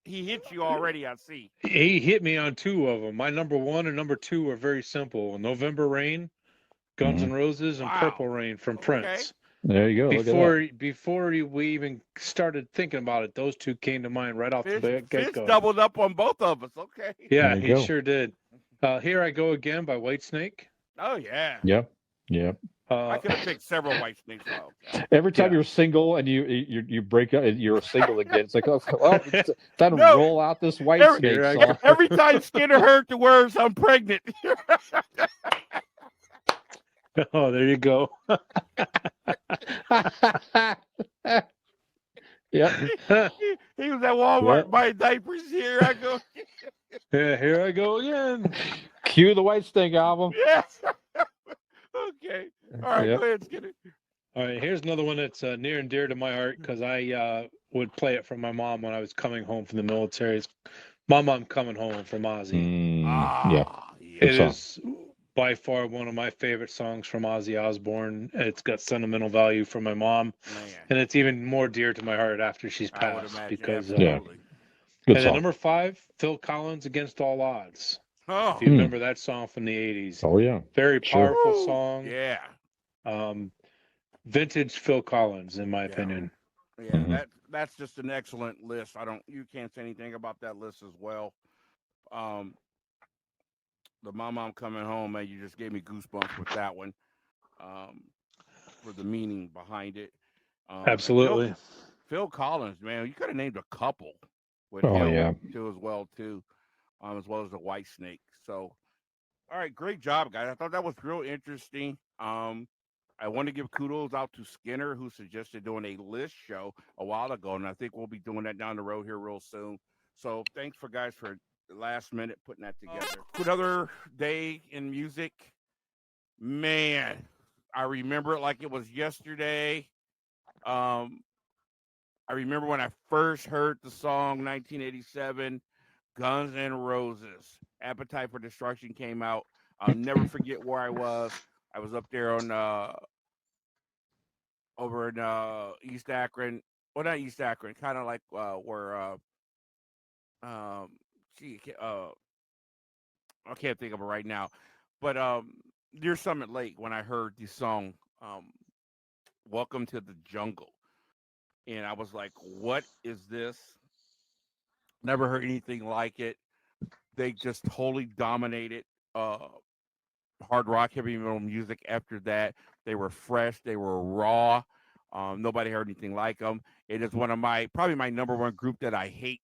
S3: He hit you already. I see.
S4: He hit me on two of them. My number one and number two are very simple: November Rain, Guns N' Roses, and Purple Rain from Prince.
S2: There you go.
S4: Before we even started thinking about it, those two came to mind right off the get-go.
S3: Doubled up on both of us. Okay.
S4: Yeah, he sure did. Here I Go Again by Whitesnake.
S3: Oh yeah.
S2: Yep.
S3: I could have picked several Whitesnake songs.
S2: Every time you're single and you break up, you're single again. It's like, oh, well, it's time to roll out this Whitesnake song.
S3: Every time Skinner heard the words, "I'm pregnant."
S4: Oh, there you go.
S2: Yeah.
S3: He was at Walmart buying diapers. Here I go.
S4: Yeah, here I go again.
S2: Cue the Whitesnake album.
S3: Yes. Okay. All right, go ahead, Skinner.
S4: All right, here's another one that's near and dear to my heart because I would play it for my mom when I was coming home from the military. It's Mom, I'm Coming Home from Ozzy. It is by far one of my favorite songs from Ozzy Osbourne. It's got sentimental value for my mom, and it's even more dear to my heart after she's passed because. And then number 5, Phil Collins, Against All Odds.
S3: Oh,
S4: if you remember that song from the 80s.
S2: Oh yeah,
S4: very powerful song.
S3: Yeah.
S4: Vintage Phil Collins, in my opinion.
S3: Yeah, that's just an excellent list. You can't say anything about that list as well. The Mom, I'm Coming Home, man, you just gave me goosebumps with that one. For the meaning behind it.
S4: Absolutely.
S3: Phil Collins, man, you could have named a couple with him too, as well as the Whitesnake. So, all right, great job, guys. I thought that was real interesting. I want to give kudos out to Skinner, who suggested doing a list show a while ago, and I think we'll be doing that down the road here real soon. So thanks for last minute putting that together. Another day in music. Man, I remember it like it was yesterday. I remember when I first heard the song 1987, Guns N' Roses. Appetite for Destruction came out. I'll never forget where I was. I was up there on over in East Akron. Well, not East Akron, kind of like where I can't think of it right now. But near Summit Lake when I heard the song Welcome to the Jungle. And I was like, what is this? Never heard anything like it. They just totally dominated hard rock, heavy metal music after that. They were fresh. They were raw. Nobody heard anything like them. It is probably my number one group that I hate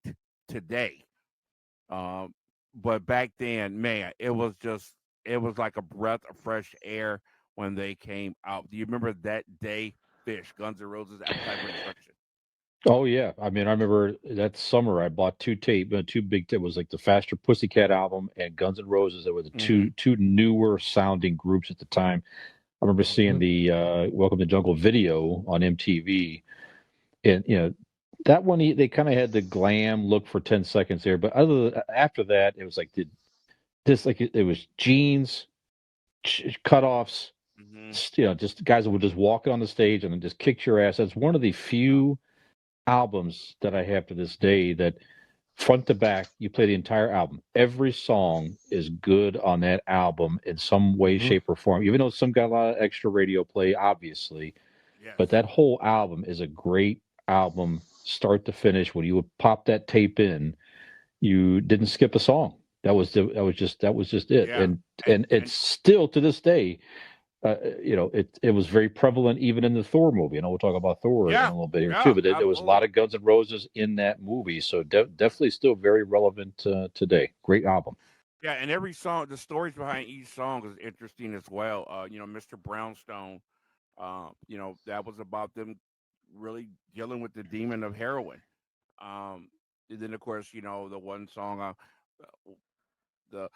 S3: today. But back then, man, it was like a breath of fresh air when they came out. Do you remember that day, Fish, Guns N' Roses, Appetite for Destruction?
S2: Oh yeah, I mean, I remember that summer I bought two big. It was like the Faster Pussycat album and Guns N' Roses. That were the two newer sounding groups at the time. I remember seeing the Welcome to the Jungle video on MTV, and that one they kind of had the glam look for 10 seconds there, but after that it was like it was jeans, cutoffs, just guys that would just walk on the stage and then just kick your ass. That's one of the few albums that I have to this day that front to back you play the entire album. Every song is good on that album in some way, shape, or form, even though some got a lot of extra radio play, obviously.
S3: Yes.
S2: But that whole album is a great album, start to finish. When you would pop that tape in, you didn't skip a song. That was just it.
S3: Yeah.
S2: And it's still to this day, it was very prevalent even in the Thor movie. And we'll talk about Thor in a little bit here too. But there was a lot of Guns N' Roses in that movie, so definitely still very relevant today. Great album.
S3: Yeah, and every song, the stories behind each song is interesting as well. Mr. Brownstone, that was about them really dealing with the demon of heroin. And then of course, the one song, the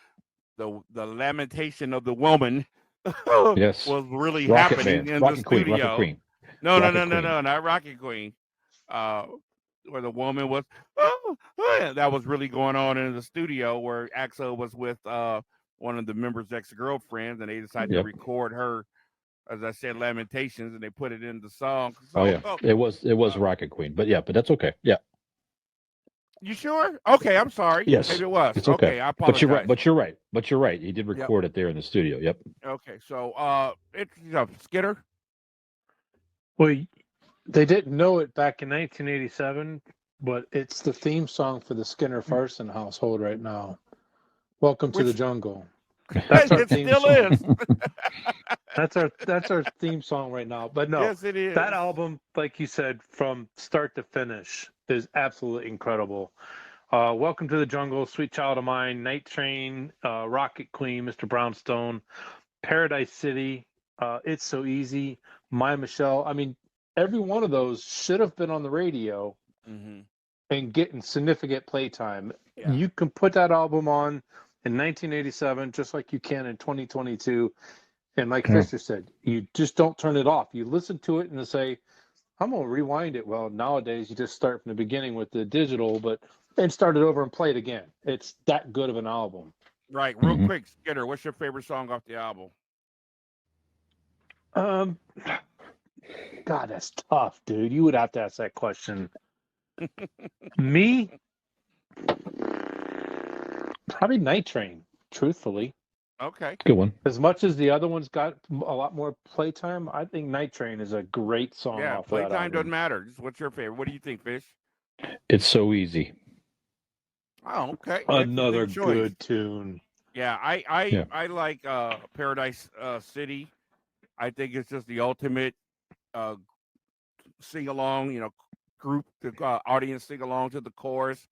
S3: the lamentation of the woman
S2: Yes.
S3: was really
S2: Rocket
S3: happening
S2: Man,
S3: in the
S2: Rocket Queen, Rocket
S3: studio.
S2: Queen.
S3: No,
S2: Rocket Queen.
S3: not Rocket Queen. Uh, where the woman was, that was really going on in the studio where Axel was with one of the members' ex-girlfriends, and they decided to record her, as I said, lamentations, and they put it in the song. So,
S2: it was Rocket Queen, but that's okay. Yeah.
S3: You sure? Okay, I'm sorry.
S2: Yes,
S3: maybe it was.
S2: it's okay.
S3: I apologize.
S2: But you're right. He did record it there in the studio. Yep.
S3: Okay, so it's Skitter.
S4: Well, they didn't know it back in 1987, but it's the theme song for the Skinner Farson household right now. Welcome to the jungle. That's our theme song. That's our theme song right now. But no,
S3: yes, it is.
S4: That album, like you said, from start to finish, is absolutely incredible. Welcome to the Jungle, Sweet Child of Mine, Night Train, Rocket Queen, Mr. Brownstone, Paradise City, It's So Easy, My Michelle. I mean, every one of those should have been on the radio and getting significant playtime. Yeah. You can put that album on in 1987 just like you can in 2022. And like Fisher said, you just don't turn it off. You listen to it and say, I'm going to rewind it. Well, nowadays you just start from the beginning with the digital, and start it over and play it again. It's that good of an album.
S3: Right. Real quick, Skitter, what's your favorite song off the album?
S4: God, that's tough, dude. You would have to ask that question. Me? Probably Night Train, truthfully.
S3: Okay.
S2: Good one.
S4: As much as the other ones got a lot more playtime, I think Night Train is a great song.
S3: Yeah,
S4: off
S3: playtime
S4: that album.
S3: doesn't matter. Just what's your favorite? What do you think, Fish?
S2: It's So Easy.
S3: Oh, okay.
S4: Another good tune.
S3: Yeah, I like Paradise City. I think it's just the ultimate sing along, group, the audience sing along to the chorus.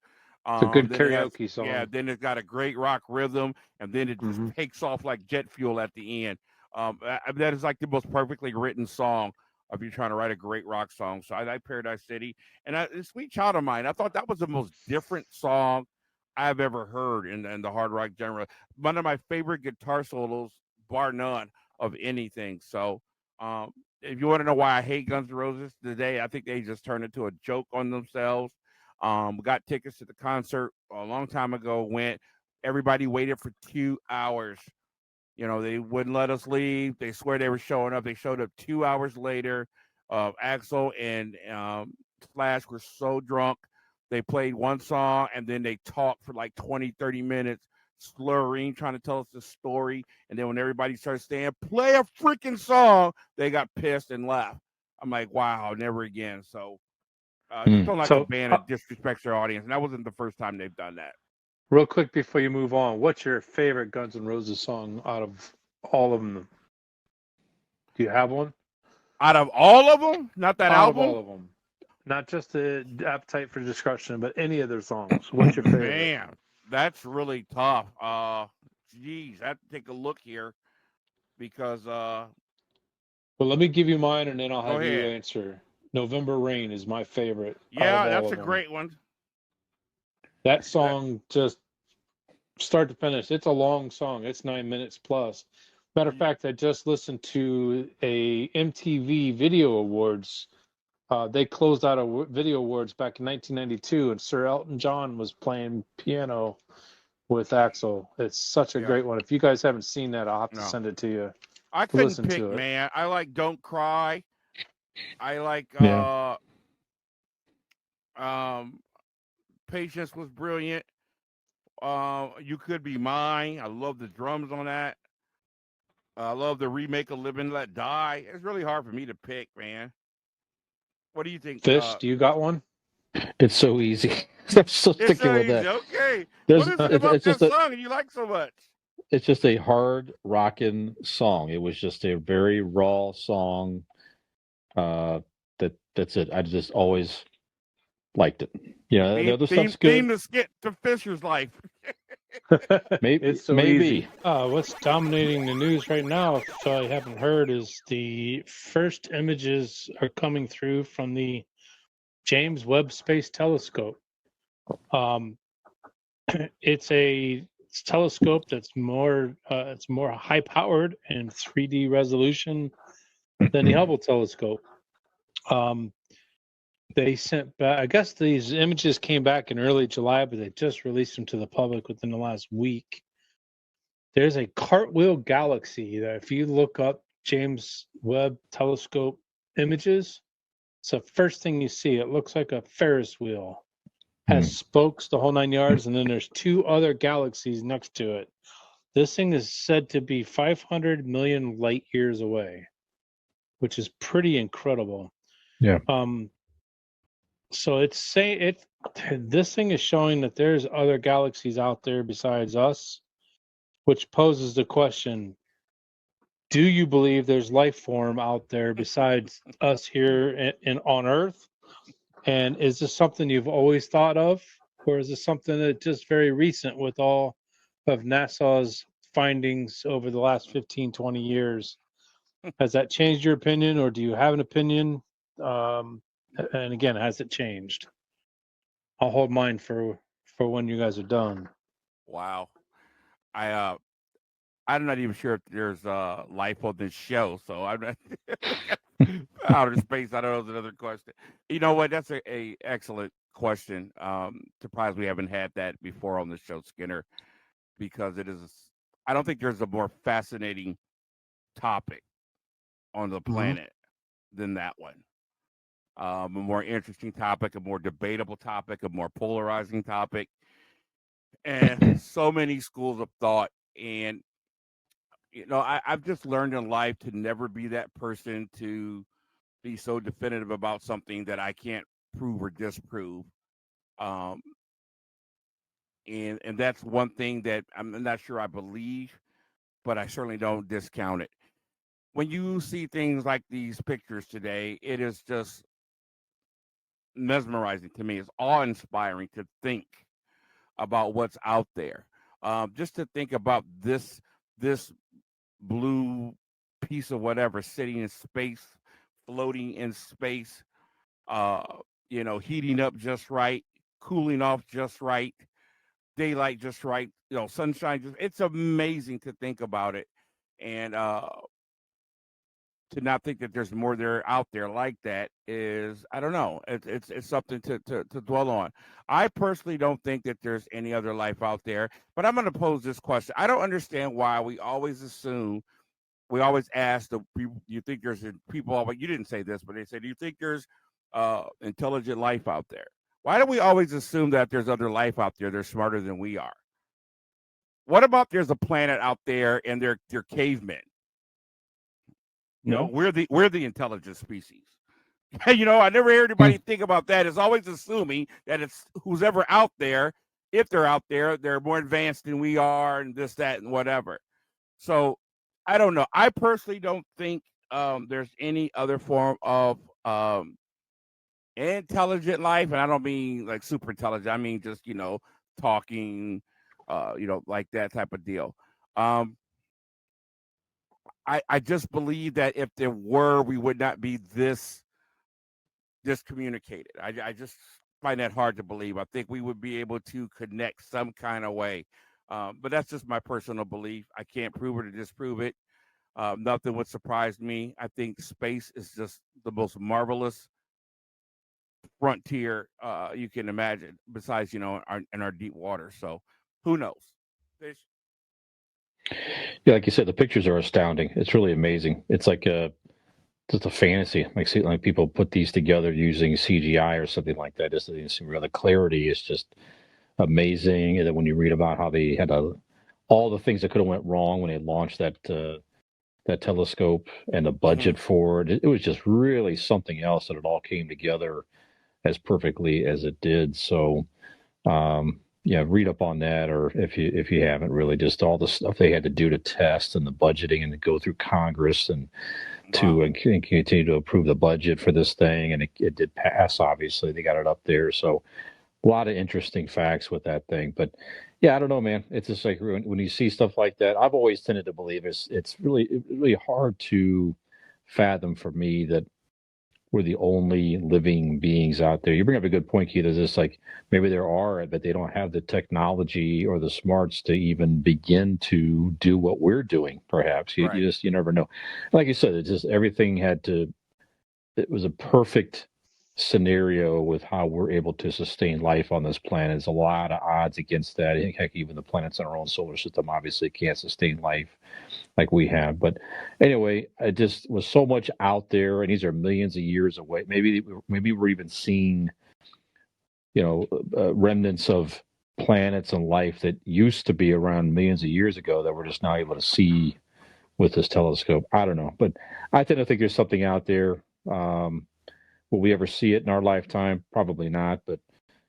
S4: It's a good karaoke song.
S3: Yeah, then it's got a great rock rhythm, and then it just takes off like jet fuel at the end. That is like the most perfectly written song if you're trying to write a great rock song. So I like Paradise City. And Sweet Child of Mine, I thought that was the most different song I've ever heard in the hard rock genre. One of my favorite guitar solos, bar none, of anything. So if you want to know why I hate Guns N' Roses today, I think they just turned into a joke on themselves. We got tickets to the concert a long time ago. Everybody waited for 2 hours. They wouldn't let us leave. They swear they were showing up. They showed up 2 hours later. Axl and Slash were so drunk. They played one song and then they talked for like 20, 30 minutes, slurring, trying to tell us the story. And then when everybody started saying, play a freaking song, they got pissed and left. I'm like, wow, never again. So just don't like a band that disrespects their audience. And that wasn't the first time they've done that.
S4: Real quick before you move on, what's your favorite Guns N' Roses song out of all of them? Do you have one?
S3: Out of all of them? Not that album?
S4: Out of all of them. Not just the Appetite for Destruction, but any of their songs. What's your favorite?
S3: Man, that's really tough. Geez, I have to take a look here because
S4: Well, let me give you mine and then I'll have
S3: you
S4: answer. November Rain is my favorite.
S3: Yeah, that's a great one.
S4: That song just start to finish. It's a long song. It's 9 minutes plus. Matter of fact, I just listened to a MTV Video Awards. They closed out a Video Awards back in 1992, and Sir Elton John was playing piano with Axl. It's such a great one. If you guys haven't seen that, I'll have to send it to you.
S3: I couldn't pick, man. I like Don't Cry. I like Patience was brilliant. You Could Be Mine. I love the drums on that. I love the remake of Live and Let Die. It's really hard for me to pick, man. What do you think?
S4: Fish, do you got one?
S2: It's so easy. I'm still
S3: It's
S2: sticking
S3: so
S2: with
S3: easy.
S2: that.
S3: Okay.
S2: There's,
S3: What is it about
S2: it's
S3: that
S2: just a,
S3: song you like so much?
S2: it's just a hard rockin' song. It was just a very raw song. That's it. I just always liked it. The other stuff's
S3: Theme
S2: good.
S3: to skit to Fisher's life.
S2: Maybe,
S4: It's so
S2: maybe.
S4: easy. What's dominating the news right now, if you haven't heard, is the first images are coming through from the James Webb Space Telescope. It's a telescope that's more high powered and 3D resolution than the Hubble telescope. They sent back, I guess these images came back in early July, but they just released them to the public within the last week. There's a cartwheel galaxy that if you look up James Webb telescope images, it's the first thing you see. It looks like a Ferris wheel. Has spokes, the whole 9 yards, and then there's two other galaxies next to it. This thing is said to be 500 million light years away, which is pretty incredible.
S2: Yeah.
S4: So this thing is showing that there's other galaxies out there besides us, which poses the question: do you believe there's life form out there besides us here on Earth? And is this something you've always thought of, or is this something that just very recent with all of NASA's findings over the last 15, 20 years? Has that changed your opinion, or do you have an opinion? And again, has it changed? I'll hold mine for when you guys are done.
S3: Wow. I'm not even sure if there's life on this show, so I'm not outer space. I don't know is another question. You know what? That's a excellent question. Surprised we haven't had that before on the show, Skinner, because it is. I don't think there's a more fascinating topic on the planet than that one. A more interesting topic, a more debatable topic, a more polarizing topic, and so many schools of thought. And I've just learned in life to never be that person to be so definitive about something that I can't prove or disprove. And that's one thing that I'm not sure I believe, but I certainly don't discount it. When you see things like these pictures today, it is just mesmerizing to me. It's awe-inspiring to think about what's out there. Just to think about this blue piece of whatever sitting in space, floating in space, heating up just right, cooling off just right, daylight just right, sunshine. It's amazing to think about it, and to not think that there's more there out there like that is, I don't know. It's something to dwell on. I personally don't think that there's any other life out there, but I'm going to pose this question. I don't understand why we always ask you think there's people, but you didn't say this, but they said, do you think there's intelligent life out there? Why do we always assume that there's other life out there? They're smarter than we are. What about there's a planet out there and they're cavemen? We're the intelligent species. I never hear anybody think about that. It's always assuming that it's who's ever out there. If they're out there, they're more advanced than we are, and this, that, and whatever. So I don't know. I personally don't think there's any other form of intelligent life, and I don't mean like super intelligent. I mean just talking, like that type of deal. I just believe that if there were, we would not be this discommunicated. I just find that hard to believe. I think we would be able to connect some kind of way. But that's just my personal belief. I can't prove it or disprove it. Nothing would surprise me. I think space is just the most marvelous frontier you can imagine, besides, in our deep water. So who knows?
S2: Yeah, like you said, the pictures are astounding. It's really amazing. It's like just a fantasy. Like people put these together using CGI or something like that. Just the clarity is just amazing. And then when you read about how they had all the things that could have went wrong when they launched that that telescope and the budget for it. It was just really something else that it all came together as perfectly as it did. So, read up on that, or if you haven't, really just all the stuff they had to do to test and the budgeting and to go through Congress and to continue to approve the budget for this thing, and it did pass. Obviously, they got it up there. So, a lot of interesting facts with that thing. But yeah, I don't know, man. It's just like when you see stuff like that, I've always tended to believe it's really hard to fathom for me that we're the only living beings out there. You bring up a good point, Keith. Is this like maybe there are, but they don't have the technology or the smarts to even begin to do what we're doing? Perhaps you never know. Like you said, it's just everything it was a perfect scenario with how we're able to sustain life on this planet. There's a lot of odds against that. Heck, even the planets in our own solar system obviously can't sustain life like we have. But anyway, it just was so much out there, and these are millions of years away. Maybe we're even seeing, remnants of planets and life that used to be around millions of years ago that we're just now able to see with this telescope. I don't know, but I tend to think there's something out there. Will we ever see it in our lifetime? Probably not, but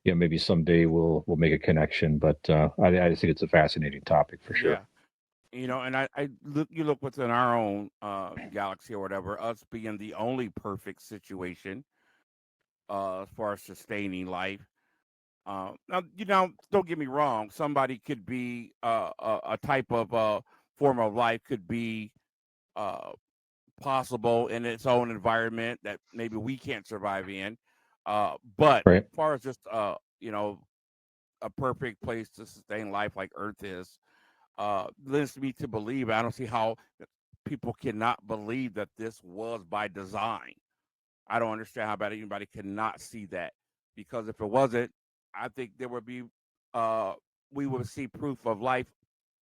S2: maybe someday we'll make a connection. But I just think it's a fascinating topic for sure.
S3: Yeah. And you look within our own galaxy or whatever, us being the only perfect situation as far as sustaining life. Now, don't get me wrong. Somebody could be a type of form of life could be possible in its own environment that maybe we can't survive in. But as far as just a perfect place to sustain life like Earth is, leads me to believe. I don't see how people cannot believe that this was by design. I don't understand how about anybody cannot see that, because if it wasn't, I think there would be we would see proof of life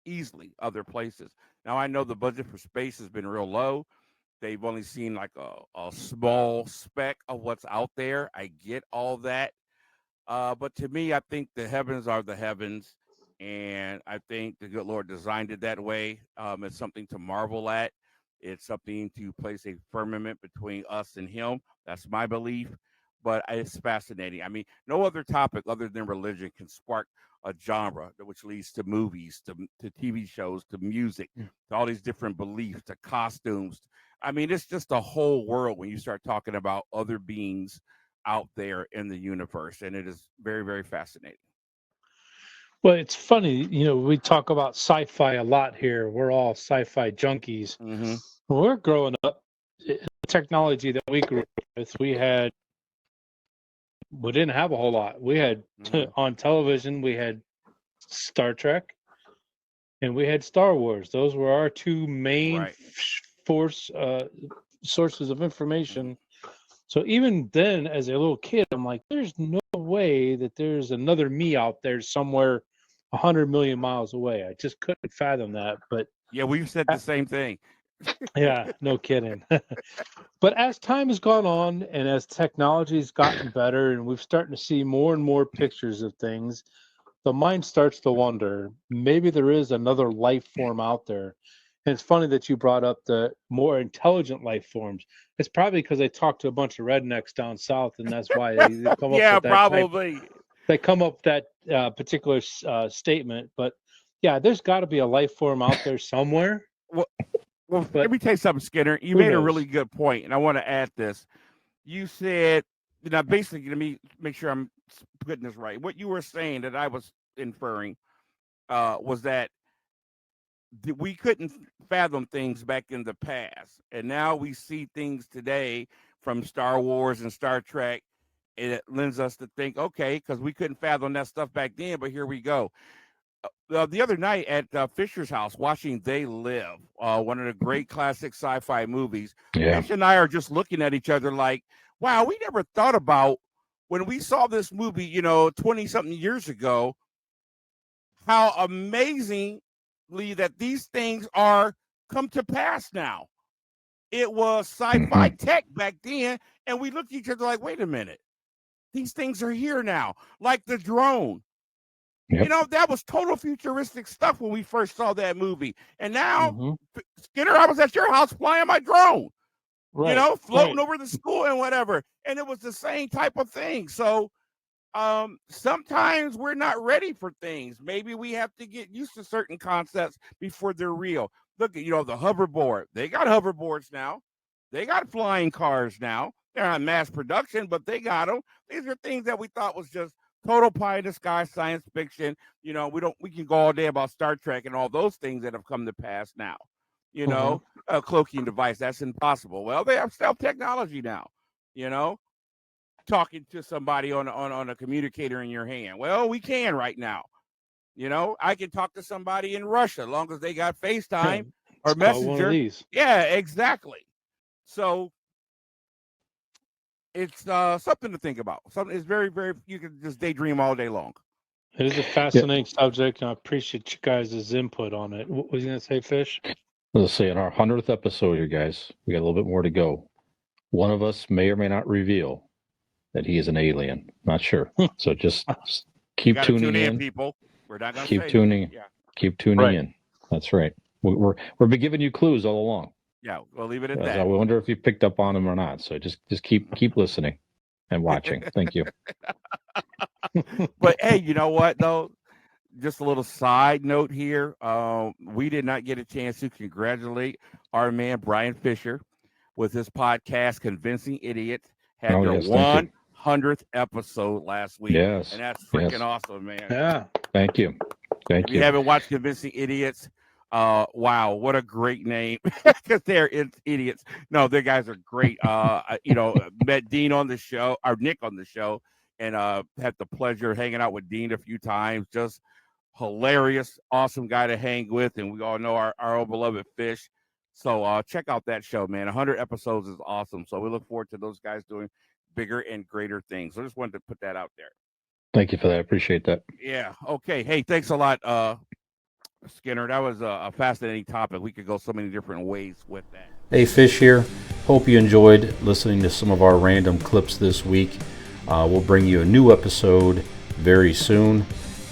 S3: easily other places. Now I know the budget for space has been real low. They've only seen like a small speck of what's out there. I get all that. But to me, I think the heavens are the heavens. And I think the good Lord designed it that way. It's something to marvel at. It's something to place a firmament between us and Him. That's my belief. But it's fascinating. I mean, no other topic other than religion can spark a genre which leads to movies, to TV shows, to music, to all these different beliefs, to costumes. I mean, it's just a whole world when you start talking about other beings out there in the universe. And it is very, very fascinating.
S4: Well, it's funny, we talk about sci-fi a lot here. We're all sci-fi junkies.
S3: Mm-hmm.
S4: When we're growing up, the technology that we grew up with, we didn't have a whole lot. We had on television, we had Star Trek and we had Star Wars. Those were our two main sources of information. So even then, as a little kid, I'm like, there's no way that there's another me out there somewhere 100 million miles away. I just couldn't fathom that. But
S3: yeah, we've said the same thing.
S4: Yeah, no kidding. But as time has gone on and as technology's gotten better and we've starting to see more and more pictures of things, the mind starts to wonder, maybe there is another life form out there. And it's funny that you brought up the more intelligent life forms. It's probably because they talk to a bunch of rednecks down south, and that's why they come up with that.
S3: Probably.
S4: They come up with that particular statement. But yeah, there's got to be a life form out there somewhere.
S3: Well, let me tell you something, Skinner. You made a really good point, and I want to add this. You said, basically, let me make sure I'm putting this right. What you were saying that I was inferring was that we couldn't fathom things back in the past, and now we see things today from Star Wars and Star Trek, and it lends us to think, okay, because we couldn't fathom that stuff back then, but here we go. The other night at Fisher's house, watching They Live, one of the great classic sci-fi movies, Fish and I are just looking at each other like, wow, we never thought about when we saw this movie, 20-something years ago, how amazingly that these things are come to pass now. It was sci-fi tech back then, and we looked at each other like, wait a minute, these things are here now, like the drone.
S2: Yep.
S3: You know, that was total futuristic stuff when we first saw that movie. And now, Skinner, I was at your house flying my drone,
S4: Right.
S3: you know, floating over the school and whatever. And it was the same type of thing. So sometimes we're not ready for things. Maybe we have to get used to certain concepts before they're real. Look at, you know, the hoverboard. They got hoverboards now. They got flying cars now. They're not mass production, but they got them. These are things that we thought was just total pie in the sky science fiction. You know, we can go all day about Star Trek and all those things that have come to pass now. You know, a cloaking device, that's impossible. Well, they have stealth technology now, you know, talking to somebody on a communicator in your hand. Well, we can right now. You know, I can talk to somebody in Russia as long as they got FaceTime or Messenger.
S4: One of these.
S3: Yeah, exactly. So it's something to think about. Something is very, very, you can just daydream all day long.
S4: It is a fascinating subject, and I appreciate you guys' input on it. What was you going to say, Fish?
S2: Let's see, in our 100th episode here, guys, we got a little bit more to go. One of us may or may not reveal that he is an alien. Not sure. So just keep tuning in.
S3: People. We're not going to
S2: keep tuning.
S3: Yeah.
S2: Keep tuning in. That's right. We're been giving you clues all along.
S3: Yeah, we'll leave it at that.
S2: I wonder if you picked up on them or not. So just keep listening and watching. Thank you.
S3: But hey, you know what though? Just a little side note here. We did not get a chance to congratulate our man Brian Fisher with his podcast, Convincing Idiot. Had their 100th episode last week.
S2: Yes.
S3: And that's freaking awesome, man.
S4: Yeah.
S2: Thank you.
S3: If you haven't watched Convincing Idiots, wow, what a great name. Because they're idiots. No, their guys are great. You know, met Dean on the show, or Nick on the show, and had the pleasure of hanging out with Dean a few times. Just hilarious, awesome guy to hang with, and we all know our old beloved Fish. So check out that show, man. 100 episodes is awesome. So we look forward to those guys doing bigger and greater things. So I just wanted to put that out there.
S2: Thank you for that. I appreciate that.
S3: Yeah. Okay. Hey, thanks a lot, Skinner. That was a fascinating topic. We could go so many different ways with that.
S2: Hey, Fish here. Hope you enjoyed listening to some of our random clips this week. We'll bring you a new episode very soon.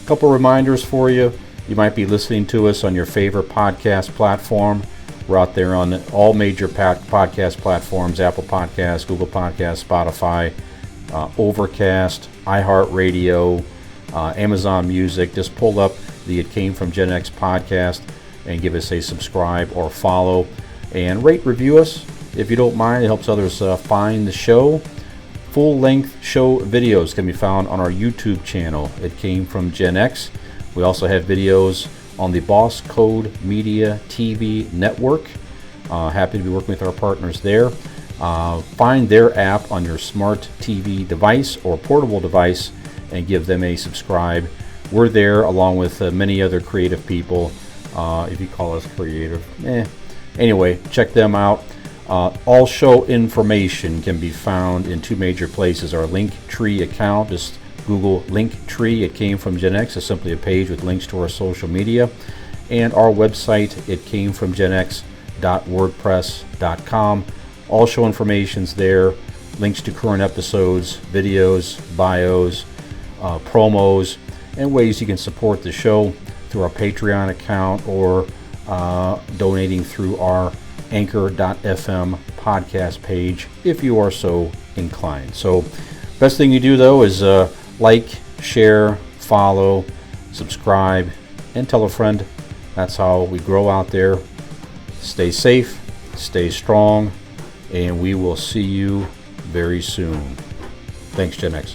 S2: A couple reminders for you. You might be listening to us on your favorite podcast platform. We're out there on all major podcast platforms: Apple Podcasts, Google Podcasts, Spotify, Overcast, iHeartRadio, Amazon Music. Just pull up the It Came From GenX podcast and give us a subscribe or follow. And rate, review us if you don't mind. It helps others find the show. Full-length show videos can be found on our YouTube channel. It Came From GenX. We also have videos on the Boss Code Media TV network. Happy to be working with our partners there. Find their app on your smart TV device or portable device and give them a subscribe. We're there along with many other creative people, if you call us creative. Anyway, check them out. All show information can be found in two major places. Our Linktree account, just Google Linktree. It Came From GenX. It's simply a page with links to our social media. And our website, itcamefromgenx.wordpress.com. All show information's there. Links to current episodes, videos, bios, promos, and ways you can support the show through our Patreon account or donating through our Anchor.fm podcast page if you are so inclined. So best thing you do though is like, share, follow, subscribe, and tell a friend. That's how we grow out there. Stay safe, stay strong, and we will see you very soon. Thanks, Gen X.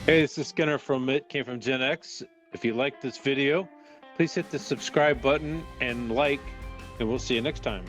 S4: Hey, this is Skinner from It Came From GenX. If you like this video, please hit the subscribe button and like, and we'll see you next time.